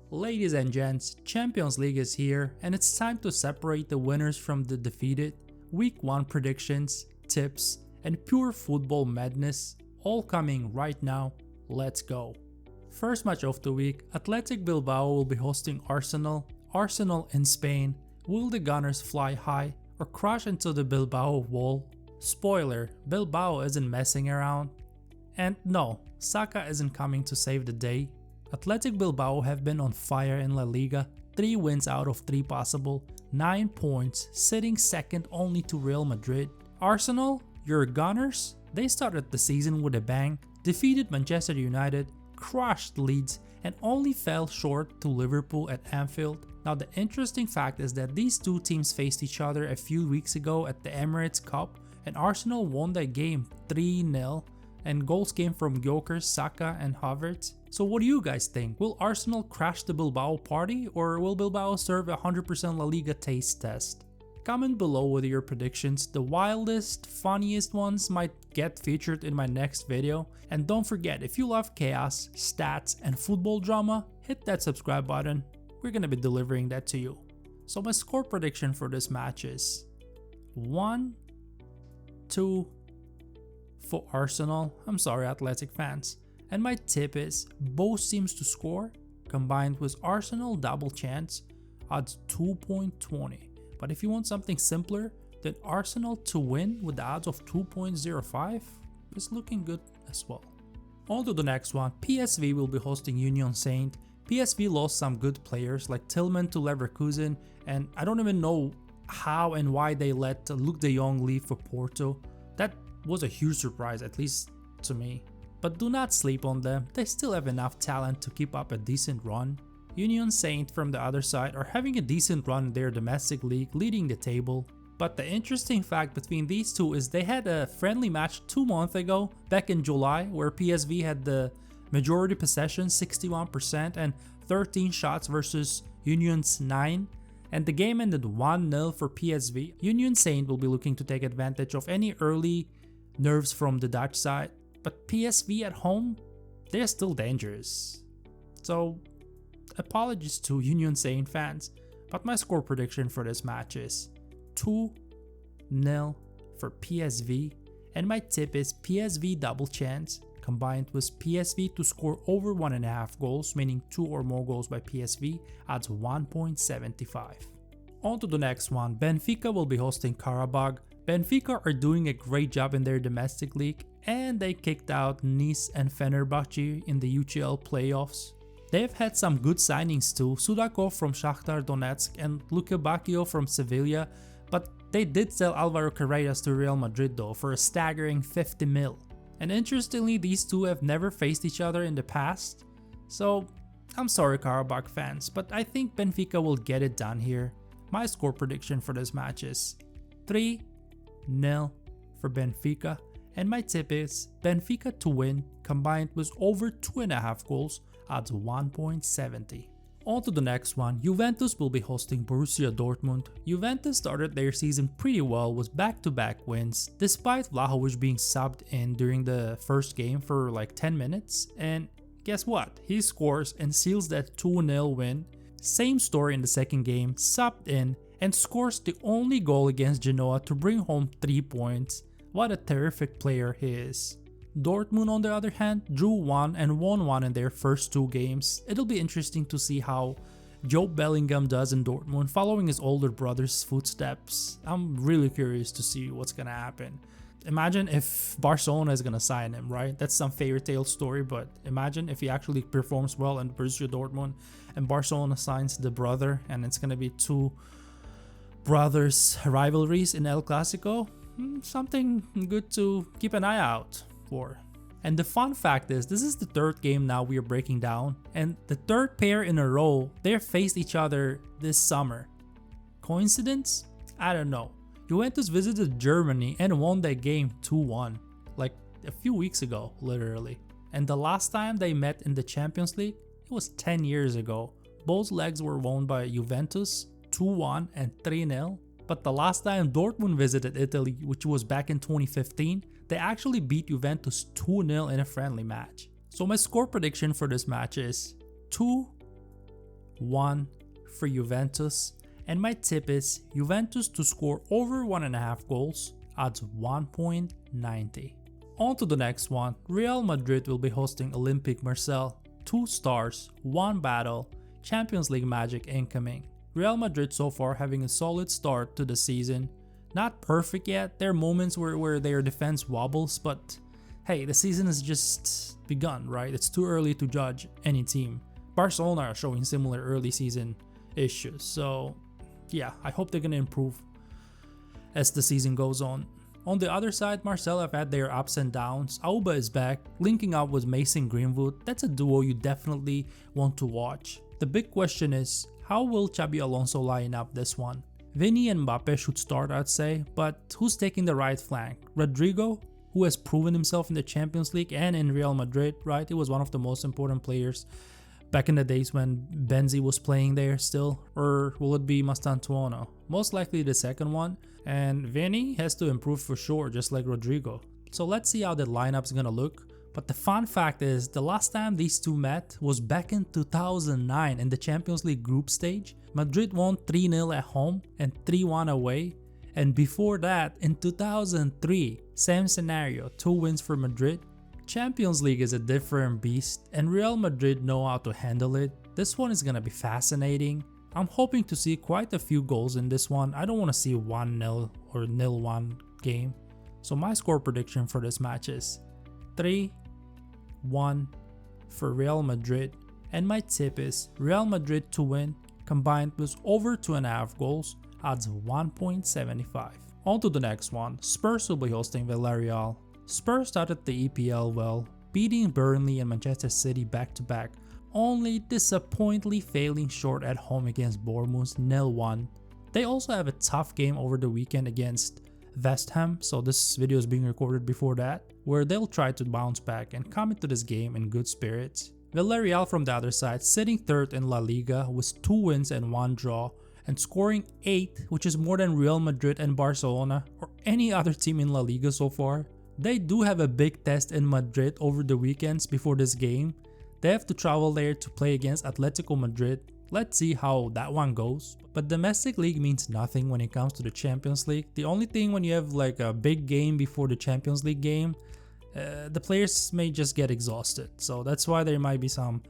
Ladies and gents, Champions League is here and it's time to separate the winners from the defeated. Week 1 predictions, tips, and pure football madness all coming right now. Let's go. First match of the week, Athletic Bilbao will be hosting Arsenal. Arsenal in Spain. Will the Gunners fly high or crash into the Bilbao wall? Spoiler, Bilbao isn't messing around. And no, Saka isn't coming to save the day. Athletic Bilbao have been on fire in La Liga, 3 wins out of 3 possible, 9 points, sitting second only to Real Madrid. Arsenal, your Gunners, they started the season with a bang, defeated Manchester United, crushed Leeds, and only fell short to Liverpool at Anfield. Now the interesting fact is that these two teams faced each other a few weeks ago at the Emirates Cup, and Arsenal won that game 3-0. And goals came from Gyökeres, Saka and Havertz. So what do you guys think? Will Arsenal crash the Bilbao party or will Bilbao serve a 100% La Liga taste test? Comment below with your predictions. The wildest, funniest ones might get featured in my next video. And don't forget, if you love chaos, stats and football drama, hit that subscribe button. We're gonna be delivering that to you. So my score prediction for this match is 1-2 for Arsenal. I'm sorry, Athletic fans. And my tip is both teams to score combined with Arsenal double chance, odds 2.20. But if you want something simpler, then Arsenal to win with the odds of 2.05 is looking good as well. On to the next one. PSV will be hosting Union Saint. PSV lost some good players like Tillman to Leverkusen, and I don't even know how and why they let Luke de Jong leave for Porto. That was a huge surprise, at least to me. But do not sleep on them, they still have enough talent to keep up a decent run. Union Saint from the other side are having a decent run in their domestic league, leading the table. But the interesting fact between these two is they had a friendly match 2 months ago, back in July, where PSV had the majority possession, 61%, and 13 shots versus Union's 9. And the game ended 1-0 for PSV. Union Saint will be looking to take advantage of any early nerves from the Dutch side, but PSV at home, they're still dangerous. So apologies to Union Saint fans, but my score prediction for this match is 2-0 for PSV, and my tip is PSV double chance combined with PSV to score over 1.5 goals, meaning 2 or more goals by PSV, odds 1.75. On to the next one. Benfica will be hosting Qarabağ. Benfica are doing a great job in their domestic league, and they kicked out Nice and Fenerbahce in the UCL playoffs. They've had some good signings too, Sudakov from Shakhtar Donetsk and Luka Bacchio from Sevilla, but they did sell Alvaro Carreras to Real Madrid though for a staggering 50 mil. And interestingly, these two have never faced each other in the past, so I'm sorry Qarabağ fans, but I think Benfica will get it done here. My score prediction for this match is 3-0 for Benfica, and my tip is Benfica to win combined with over 2.5 goals, odds 1.70. On to the next one. Juventus will be hosting Borussia Dortmund. Juventus started their season pretty well with back-to-back wins, despite Vlahovic being subbed in during the first game for like 10 minutes. And guess what? He scores and seals that 2-0 win. Same story in the second game, subbed in and scores the only goal against Genoa to bring home 3 points. What a terrific player he is. Dortmund on the other hand drew 1 and won 1 in their first 2 games. It'll be interesting to see how Joe Bellingham does in Dortmund following his older brother's footsteps. I'm really curious to see what's gonna happen. Imagine if Barcelona is gonna sign him, right? That's some fairy tale story, but imagine if he actually performs well in Borussia Dortmund and Barcelona signs the brother and it's gonna be 2 brothers rivalries in El Clasico. Something good to keep an eye out for. And the fun fact is, this is the 3rd game now we are breaking down, and the 3rd pair in a row they faced each other this summer. Coincidence? I don't know. Juventus visited Germany and won that game 2-1, like a few weeks ago, literally. And the last time they met in the Champions League, it was 10 years ago. Both legs were won by Juventus, 2-1 and 3-0. But the last time Dortmund visited Italy, which was back in 2015, they actually beat Juventus 2-0 in a friendly match. So my score prediction for this match is 2 1 for Juventus, and my tip is Juventus to score over 1.5 goals, odds 1.90. On to the next one. Real Madrid will be hosting Olympique Marseille. 2 stars, 1 battle, Champions League magic incoming. Real Madrid so far having a solid start to the season. Not perfect yet, there are moments where their defense wobbles, but hey, the season has just begun, right? It's too early to judge any team. Barcelona are showing similar early season issues, so yeah, I hope they're gonna improve as the season goes on. On the other side, Marseille have had their ups and downs. Auba is back, linking up with Mason Greenwood. That's a duo you definitely want to watch. The big question is, how will Xabi Alonso line up this one? Vini and Mbappe should start, I'd say, but who's taking the right flank? Rodrigo, who has proven himself in the Champions League and in Real Madrid, right? He was one of the most important players back in the days when Benzi was playing there still. Or will it be Mastantuono? Most likely the second one. And Vini has to improve for sure, just like Rodrigo. So let's see how the lineup's gonna look. But the fun fact is, the last time these two met was back in 2009 in the Champions League group stage. Madrid won 3-0 at home and 3-1 away. And before that, in 2003, same scenario, 2 wins for Madrid. Champions League is a different beast and Real Madrid know how to handle it. This one is gonna be fascinating. I'm hoping to see quite a few goals in this one. I don't want to see 1-0 or 0-1 game. So my score prediction for this match is 3-1 for Real Madrid, and my tip is Real Madrid to win combined with over 2.5 goals, odds 1.75. On to the next one. Spurs will be hosting Villarreal. Spurs started the EPL well, beating Burnley and Manchester City back to back, only disappointingly failing short at home against Bournemouth 0-1. They also have a tough game over the weekend against West Ham, so this video is being recorded before that, where they'll try to bounce back and come into this game in good spirits. Villarreal from the other side sitting 3rd in La Liga with 2 wins and 1 draw and scoring 8, which is more than Real Madrid and Barcelona or any other team in La Liga so far. They do have a big test in Madrid over the weekends before this game. They have to travel there to play against Atletico Madrid. Let's see how that one goes. But domestic league means nothing when it comes to the Champions League. The only thing when you have like a big game before the Champions League game, the players may just get exhausted. So that's why there might be some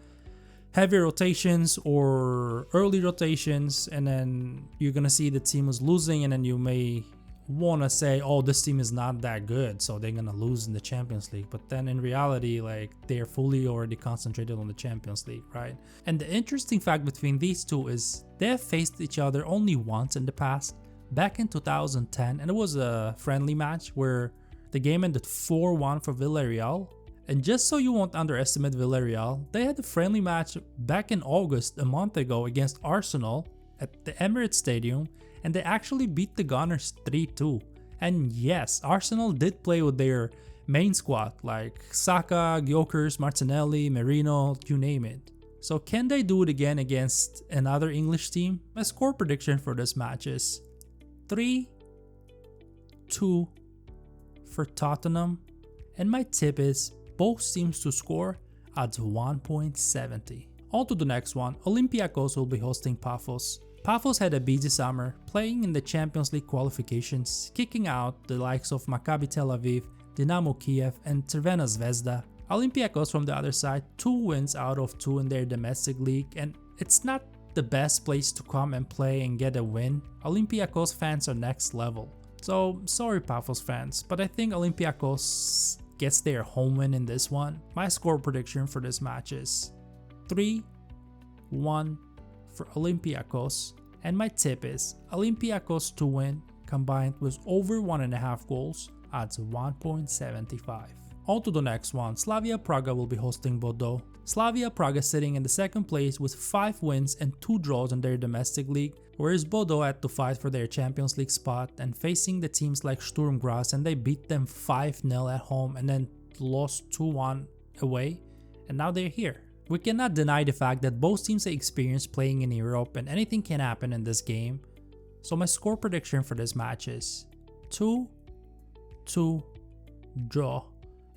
heavy rotations or early rotations, and then you're gonna see the team is losing, and then you may want to say, oh, this team is not that good, so they're gonna lose in the Champions League. But then in reality, like, they're fully already concentrated on the Champions League, right? And the interesting fact between these two is they have faced each other only once in the past, back in 2010, and it was a friendly match where the game ended 4-1 for Villarreal. And just so you won't underestimate Villarreal, they had a friendly match back in August, a month ago, against Arsenal at the Emirates Stadium, and they actually beat the Gunners 3-2. And yes, Arsenal did play with their main squad like Saka, Gyökeres, Martinelli, Merino, you name it. So can they do it again against another English team? My score prediction for this match is 3-2 for Tottenham, and my tip is both teams to score, odds 1.70. On to the next one. Olympiacos will be hosting Pafos. Pafos had a busy summer, playing in the Champions League qualifications, kicking out the likes of Maccabi Tel Aviv, Dynamo Kiev and Crvena Zvezda. Olympiacos from the other side, 2 wins out of 2 in their domestic league, and it's not the best place to come and play and get a win. Olympiacos fans are next level. So sorry Pafos fans, but I think Olympiacos gets their home win in this one. My score prediction for this match is 3-1 for Olympiacos, and my tip is Olympiacos to win combined with over 1.5 goals, odds 1.75. On to the next one. Slavia Praha will be hosting Bodø. Slavia Praha sitting in the second place with 5 wins and 2 draws in their domestic league, whereas Bodø had to fight for their Champions League spot and facing the teams like Sturm Graz, and they beat them 5-0 at home and then lost 2-1 away, and now they're here. We cannot deny the fact that both teams are experienced playing in Europe and anything can happen in this game. So my score prediction for this match is 2-2 draw,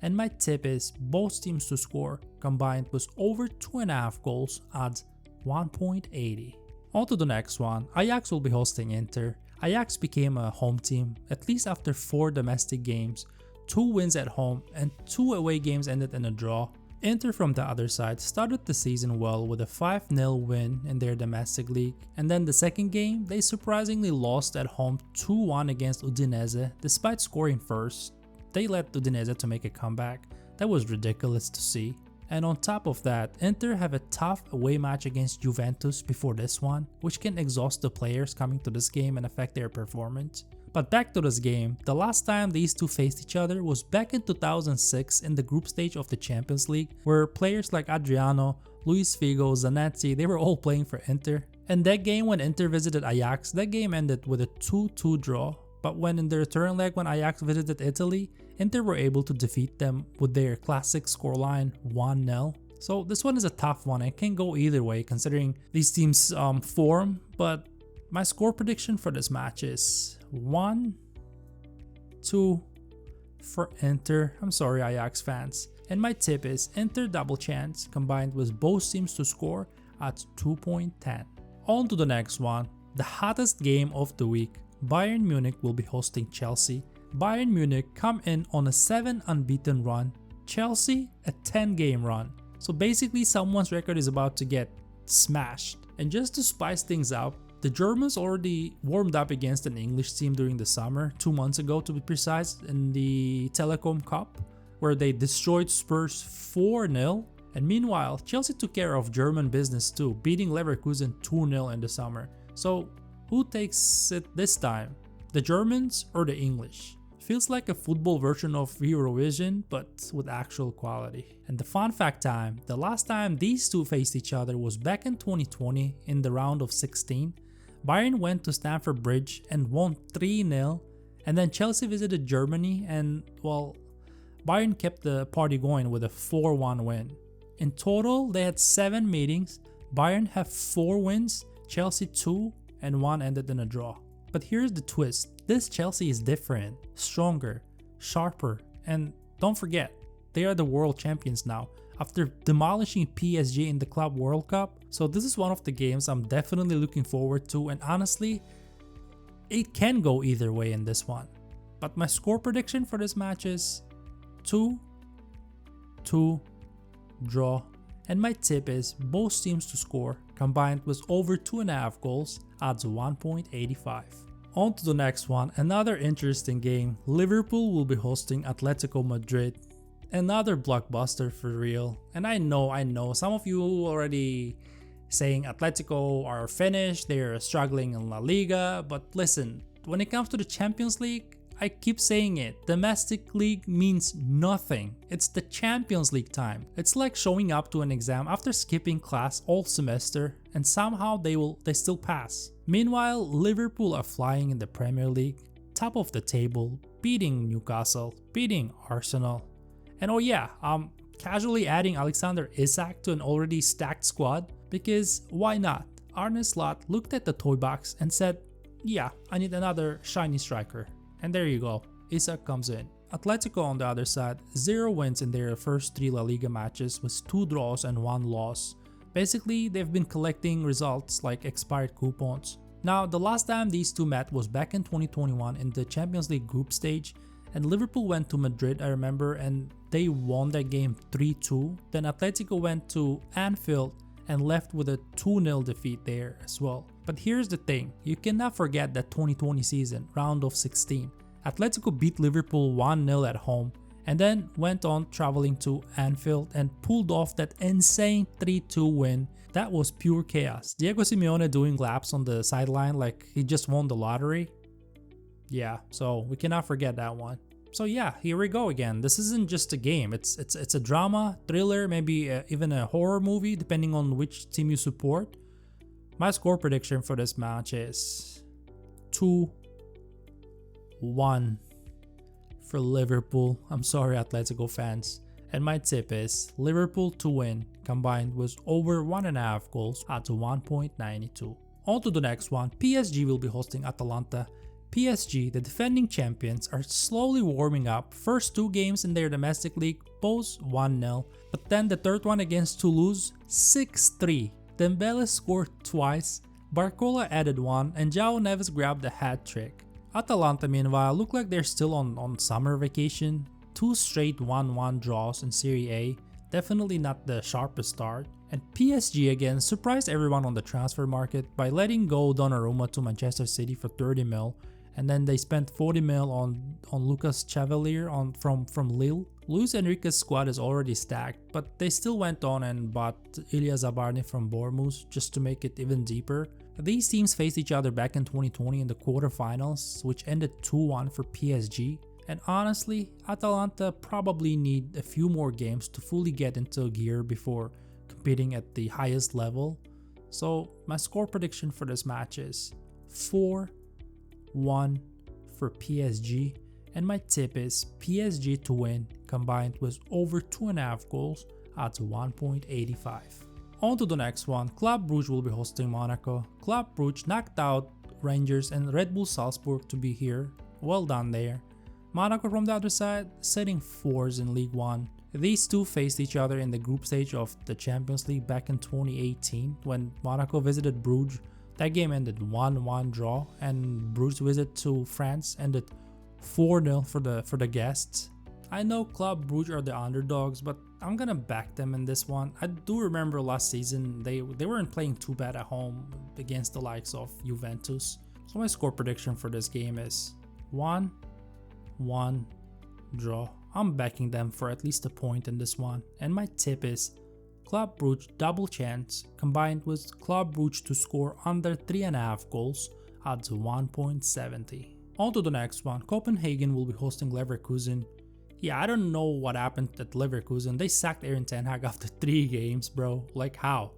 and my tip is both teams to score combined with over 2.5 goals, odds 1.80. On to the next one. Ajax will be hosting Inter. Ajax became a home team, at least after 4 domestic games, 2 wins at home and 2 away games ended in a draw. Inter from the other side started the season well with a 5-0 win in their domestic league, and then the second game they surprisingly lost at home 2-1 against Udinese despite scoring first. They led Udinese to make a comeback. That was ridiculous to see. And on top of that, Inter have a tough away match against Juventus before this one, which can exhaust the players coming to this game and affect their performance. But back to this game, the last time these two faced each other was back in 2006 in the group stage of the Champions League, where players like Adriano, Luis Figo, Zanetti, they were all playing for Inter. And that game when Inter visited Ajax, that game ended with a 2-2 draw. But when in the return leg when Ajax visited Italy, Inter were able to defeat them with their classic scoreline 1-0. So this one is a tough one. It can go either way considering these teams' form, but my score prediction for this match is 1-2 for Inter. I'm sorry, Ajax fans. And my tip is Inter double chance combined with both teams to score at 2.10. On to the next one, the hottest game of the week. Bayern Munich will be hosting Chelsea. Bayern Munich come in on a 7 unbeaten run, Chelsea a 10-game run. So basically someone's record is about to get smashed. And just to spice things up, the Germans already warmed up against an English team during the summer, 2 months ago to be precise, in the Telecom Cup, where they destroyed Spurs 4-0. And meanwhile, Chelsea took care of German business too, beating Leverkusen 2-0 in the summer. So who takes it this time? The Germans or the English? Feels like a football version of Eurovision, but with actual quality. And the fun fact time, the last time these two faced each other was back in 2020 in the round of 16. Bayern went to Stamford Bridge and won 3-0, and then Chelsea visited Germany and, well, Bayern kept the party going with a 4-1 win. In total, they had 7 meetings. Bayern have 4 wins, Chelsea 2, and 1 ended in a draw. But here's the twist, this Chelsea is different, stronger, sharper, and don't forget, they are the world champions now after demolishing PSG in the Club World Cup. So this is one of the games I'm definitely looking forward to, and honestly, it can go either way in this one. But my score prediction for this match is 2-2 draw, and my tip is both teams to score combined with over 2.5 goals, odds 1.85. On to the next one, another interesting game. Liverpool will be hosting Atletico Madrid. Another blockbuster for real. And I know, some of you already saying Atletico are finished, they're struggling in La Liga, but listen, when it comes to the Champions League, I keep saying it, domestic league means nothing. It's the Champions League time. It's like showing up to an exam after skipping class all semester and somehow they still pass. Meanwhile, Liverpool are flying in the Premier League, top of the table, beating Newcastle, beating Arsenal. And oh yeah, casually adding Alexander Isak to an already stacked squad because why not? Arne Slot looked at the toy box and said, yeah, I need another shiny striker. And there you go, Isak comes in. Atletico on the other side, 0 wins in their first 3 La Liga matches with 2 draws and 1 loss. Basically, they've been collecting results like expired coupons. Now, the last time these two met was back in 2021 in the Champions League group stage, and Liverpool went to Madrid, I remember, and they won that game 3-2. Then Atletico went to Anfield and left with a 2-0 defeat there as well. But here's the thing, you cannot forget that 2020 season, round of 16. Atletico beat Liverpool 1-0 at home and then went on traveling to Anfield and pulled off that insane 3-2 win. That was pure chaos. Diego Simeone doing laps on the sideline like he just won the lottery. Yeah, so we cannot forget that one. So yeah, here we go again. This isn't just a game. It's a drama, thriller, maybe even a horror movie depending on which team you support. My score prediction for this match is 2-1 for Liverpool. I'm sorry, Atletico fans. And my tip is Liverpool to win combined with over 1.5 goals at 1.92. On to the next one. PSG will be hosting Atalanta. PSG, the defending champions, are slowly warming up. First 2 games in their domestic league, both 1-0. But then the third one against Toulouse, 6-3. Dembele scored twice, Barcola added one, and João Neves grabbed a hat-trick. Atalanta meanwhile look like they're still on summer vacation. 2 straight 1-1 draws in Serie A, definitely not the sharpest start. And PSG again surprised everyone on the transfer market by letting go Donnarumma to Manchester City for 30 mil, and then they spent 40 mil on Lucas Chevalier from Lille. Luis Enrique's squad is already stacked, but they still went on and bought Ilya Zabarny from Bournemouth just to make it even deeper. These teams faced each other back in 2020 in the quarterfinals, which ended 2-1 for PSG. And honestly, Atalanta probably need a few more games to fully get into gear before competing at the highest level. So my score prediction for this match is 4-1 for PSG, and my tip is PSG to win combined with over 2.5 goals at 1.85. On to the next one. Club Brugge will be hosting Monaco. Club Brugge knocked out Rangers and Red Bull Salzburg to be here. Well done there. Monaco from the other side, setting 4s in League 1. These two faced each other in the group stage of the Champions League back in 2018 when Monaco visited Bruges. That game ended 1-1 draw, and Bruges' visit to France ended 4-0 for the guests. I know Club Brugge are the underdogs, but I'm gonna back them in this one. I do remember last season they weren't playing too bad at home against the likes of Juventus. So my score prediction for this game is 1-1 draw. I'm backing them for at least a point in this one, and my tip is Club Brugge double chance combined with Club Brugge to score under 3.5 goals at 1.70. On to the next one. Copenhagen will be hosting Leverkusen. Yeah, I don't know what happened at Leverkusen. They sacked Erik ten Hag after 3 games, bro. Like how?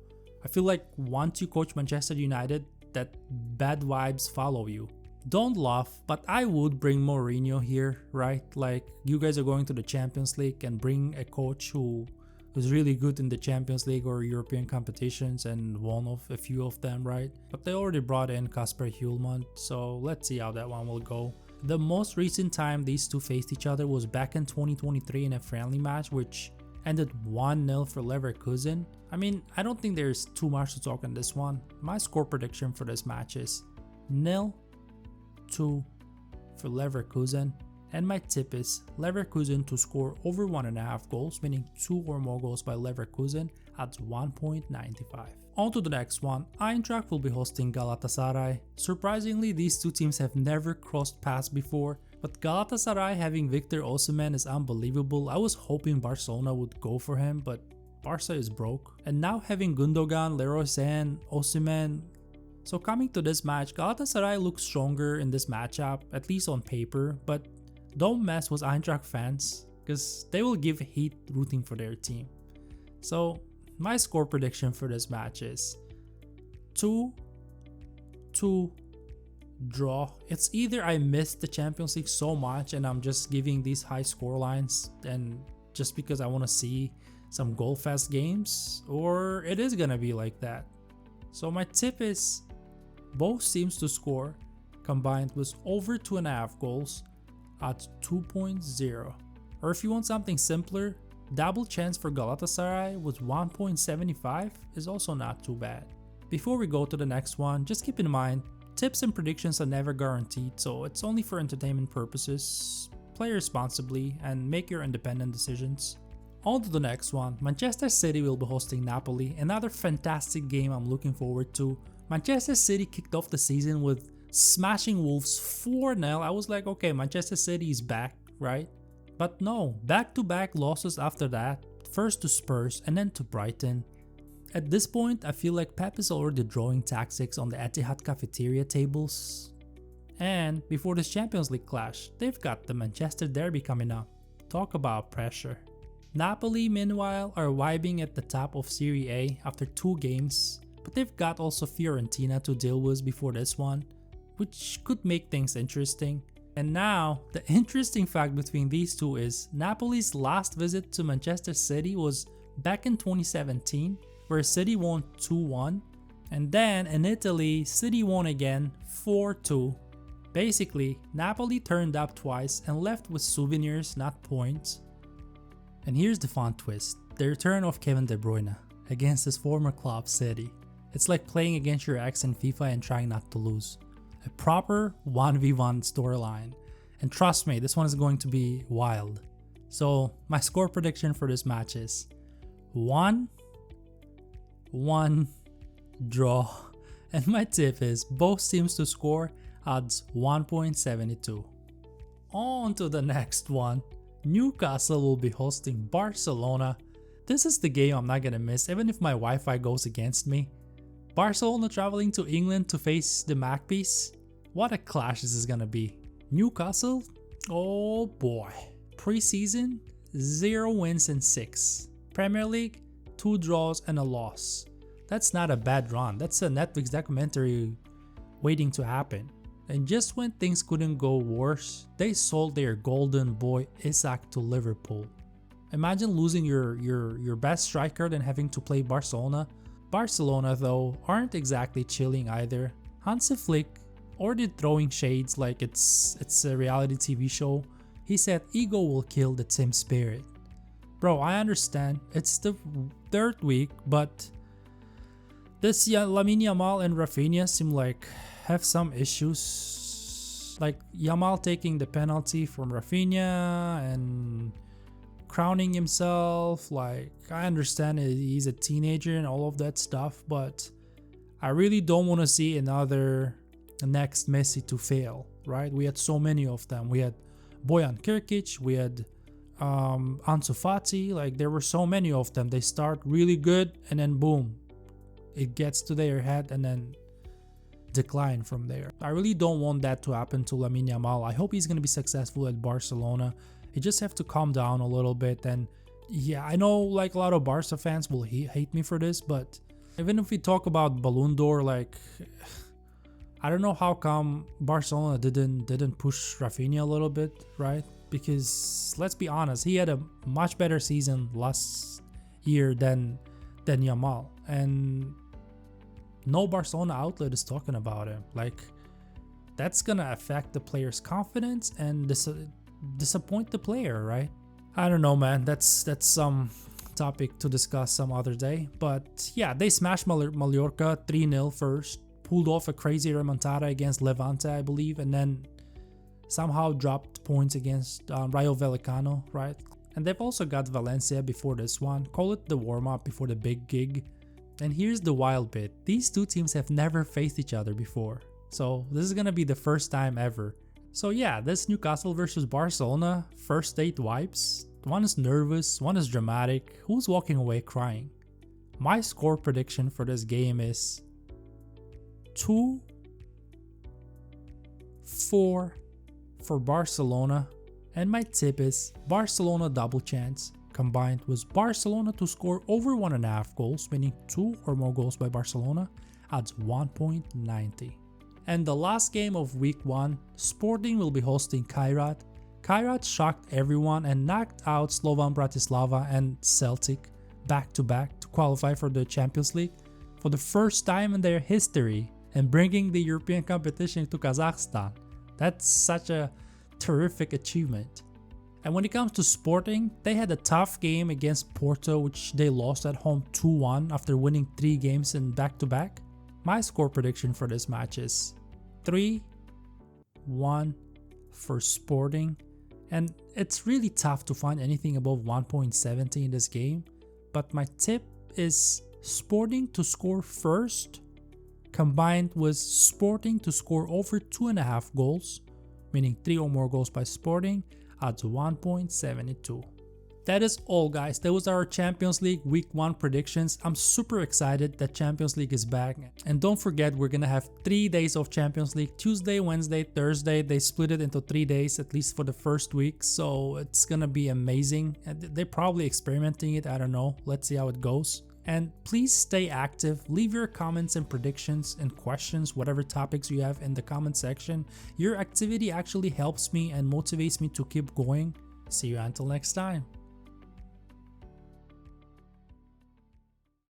I feel like once you coach Manchester United, that bad vibes follow you. Don't laugh, but I would bring Mourinho here, right? Like, you guys are going to the Champions League and bring a coach who is really good in the Champions League or European competitions and won of a few of them, right? But they already brought in Kasper Hjulmand, so let's see how that one will go. The most recent time these two faced each other was back in 2023 in a friendly match, which ended 1-0 for Leverkusen. I mean, I don't think there's too much to talk on this one. My score prediction for this match is 0-2 for Leverkusen, and my tip is Leverkusen to score over 1.5 goals, meaning 2 or more goals by Leverkusen at 1.95. On to the next one. Eintracht will be hosting Galatasaray. Surprisingly, these two teams have never crossed paths before, but Galatasaray having Victor Osimhen is unbelievable. I was hoping Barcelona would go for him, but Barca is broke. And now having Gundogan, Leroy Sane, Osimhen. So coming to this match, Galatasaray looks stronger in this matchup, at least on paper, but don't mess with Eintracht fans because they will give heat rooting for their team. So my score prediction for this match is 2-2 draw. It's either I missed the Champions League so much and I'm just giving these high score lines and just because I want to see some goal fast games, or it is gonna be like that. So my tip is both teams to score combined with over 2.5 goals at 2.0. Or if you want something simpler, double chance for Galatasaray with 1.75 is also not too bad. Before we go to the next one, just keep in mind, tips and predictions are never guaranteed, so it's only for entertainment purposes. Play responsibly and make your independent decisions. On to the next one. Manchester City will be hosting Napoli, another fantastic game I'm looking forward to. Manchester City kicked off the season with smashing Wolves 4-0. I was like, okay, Manchester City is back, right? But no, back-to-back losses after that, first to Spurs and then to Brighton. At this point, I feel like Pep is already drawing tactics on the Etihad cafeteria tables. And before this Champions League clash, they've got the Manchester Derby coming up. Talk about pressure. Napoli, meanwhile, are vibing at the top of Serie A after 2 games, but they've got also Fiorentina to deal with before this one, which could make things interesting. And now, the interesting fact between these two is Napoli's last visit to Manchester City was back in 2017, where City won 2-1, and then in Italy, City won again 4-2. Basically, Napoli turned up twice and left with souvenirs, not points. And here's the fun twist, the return of Kevin De Bruyne against his former club City. It's like playing against your ex in FIFA and trying not to lose. A proper 1v1 storyline. And trust me, this one is going to be wild. So my score prediction for this match is 1-1 draw. And my tip is both teams to score, odds 1.72. On to the next one. Newcastle will be hosting Barcelona. This is the game I'm not gonna miss even if my Wi-Fi goes against me. Barcelona traveling to England to face the Magpies. What a clash this is gonna be. Newcastle? Oh boy. Preseason, 0 wins and 6. Premier League, 2 draws and a loss. That's not a bad run. That's a Netflix documentary waiting to happen. And just when things couldn't go worse, they sold their golden boy Isak to Liverpool. Imagine losing your best striker and having to play Barcelona. Barcelona though aren't exactly chilling either. Hansi Flick ordered throwing shades like it's a reality TV show. He said ego will kill the team spirit. Bro, I understand it's the 3rd week, but this Lamine Yamal and Rafinha seem like have some issues. Like Yamal taking the penalty from Rafinha and crowning himself. Like, I understand he's a teenager and all of that stuff, but I really don't want to see another next Messi to fail, right? We had so many of them. We had Bojan Kirkic, we had Ansu Fati. Like, there were so many of them. They start really good and then boom, it gets to their head and then decline from there. I really don't want that to happen to Lamine Yamal. I hope he's going to be successful at Barcelona. He just have to calm down a little bit. And yeah, I know like a lot of Barca fans will hate me for this, but even if we talk about Ballon d'Or, like I don't know how come Barcelona didn't push Rafinha a little bit, right? Because let's be honest, he had a much better season last year than Yamal, and no Barcelona outlet is talking about him. Like, that's gonna affect the player's confidence and disappoint the player, right? I don't know, man. That's some topic to discuss some other day. But yeah, they smashed Mallorca 3-0 first, pulled off a crazy remontada against Levante, I believe, and then somehow dropped points against Rayo Vallecano, right? And they've also got Valencia before this one. Call it the warm-up before the big gig. And here's the wild bit. These two teams have never faced each other before. So this is gonna be the first time ever. So yeah, this Newcastle versus Barcelona, first date vibes. One is nervous, one is dramatic. Who's walking away crying? My score prediction for this game is 2-4 for Barcelona. And my tip is Barcelona double chance, combined with Barcelona to score over 1.5 goals, meaning 2 or more goals by Barcelona, odds 1.90. And the last game of week 1, Sporting will be hosting Kairat. Kairat shocked everyone and knocked out Slovan Bratislava and Celtic back-to-back to qualify for the Champions League for the first time in their history and bringing the European competition to Kazakhstan. That's such a terrific achievement. And when it comes to Sporting, they had a tough game against Porto, which they lost at home 2-1 after winning 3 games in back-to-back. My score prediction for this match is 3-1 for Sporting. And it's really tough to find anything above 1.70 in this game. But my tip is Sporting to score first, combined with Sporting to score over 2.5 goals, meaning 3 or more goals by Sporting, odds 1.72. That is all, guys. That was our Champions League Week 1 predictions. I'm super excited that Champions League is back. And don't forget, we're gonna have 3 days of Champions League. Tuesday, Wednesday, Thursday. They split it into 3 days, at least for the first week. So it's gonna be amazing. And they're probably experimenting it. I don't know. Let's see how it goes. And please stay active. Leave your comments and predictions and questions, whatever topics you have, in the comment section. Your activity actually helps me and motivates me to keep going. See you until next time.